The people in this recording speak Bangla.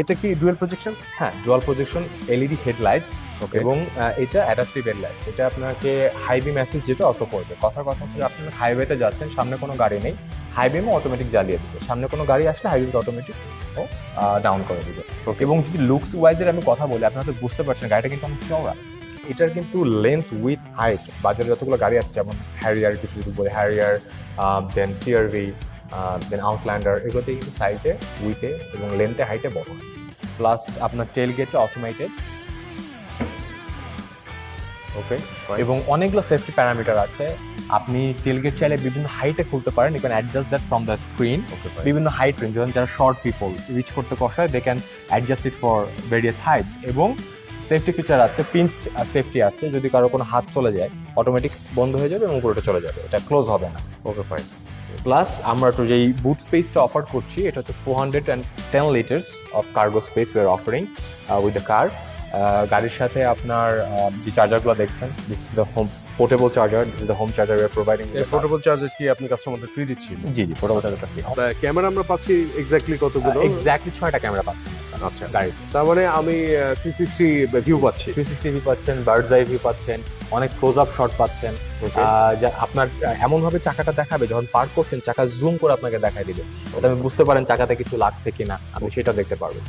এটা কি ডুয়াল প্রজেকশন? হ্যাঁ, ডুয়াল প্রজেকশন এলইডি হেডলাইটস ওকে। এবং এটা অ্যাডাপটিভ হেডলাইটস। এটা আপনাকে হাই বিম অ্যাসিস্ট যেটা অটো করবে। কথার কথা হচ্ছে যে আপনি হাইওয়েতে যাচ্ছেন, সামনে কোনো গাড়ি নেই, হাই বিমও অটোমেটিক জ্বালিয়ে দিবে। সামনে কোনো গাড়ি আসলে হাই বিমটা অটোমেটিক ও ডাউন করে দিবে। ওকে। এবং যদি লুকস ওয়াইজের আমি কথা বলি, আপনারা তো বুঝতে পারছেন গাড়িটা কিন্তু অনেক চওড়া। এটার কিন্তু লেন্থ উইথ হাইট বাজারে যতগুলো গাড়ি আছে, যেমন হ্যারিয়ার, কিছু যদি বলি হ্যারিয়ার, দেন সিআরভি, দেন আউটল্যান্ডার, এগুলোতে কিন্তু সাইজে, উইথে এবং লেন্থে, হাইটে বড় হয়। প্লাস আপনার টেল গেটটা অটোমেটেড। ওকে। এবং অনেকগুলো সেফটি প্যারামিটার আছে। আপনি টেলগেট চাইলে বিভিন্ন হাইটে খুলতে পারেন, you can adjust that from the screen. বিভিন্ন হাইট রেঞ্জ, যেমন যারা শর্ট পিপল রিচ করতে কষ্ট হয়, they can adjust it for various heights. এবং সেফটি ফিচার আছে, পিঞ্চ সেফটি আছে, যদি কারো কোনো হাত চলে যায় অটোমেটিক বন্ধ হয়ে যাবে এবং পুরোটা চলে যাবে, এটা ক্লোজ হবে না। Okay fine. প্লাস আমরা তো যেই বুট স্পেসটা অফার করছি, এটা হচ্ছে 410 litres of cargo space we are offering with the car. গাড়ির সাথে আপনার যে চার্জারগুলো দেখছেন, this is the home portable charger, this is the home charger we are providing. এই পোর্টেবল চার্জার কি আপনি কাস্টমারদের ফ্রি দিচ্ছেন? জি জি, পোর্টেবল চার্জারটা ফ্রি। ক্যামেরা আমরা পাচ্ছি এক্স্যাক্টলি কতগুলো? এক্স্যাক্টলি 6টা ক্যামেরা পাচ্ছেন আচ্ছা, গাড়িতে। তার মানে আমি 360 ভিউ পাচ্ছি। 360 ভিউ পাচ্ছেন, বার্ডস আই ভিউ পাচ্ছেন, অনেক ক্লোজ আপ শট পাচ্ছেন। যা আপনার এমনভাবে চাকাটা দেখাবে, যখন পার্ক করছেন চাকা জুম করে আপনাকে দেখাই দিবে, ওটা আপনি বুঝতে পারেন চাকাতে কিছু লাগছে কিনা, আপনি সেটা দেখতে পারবেন।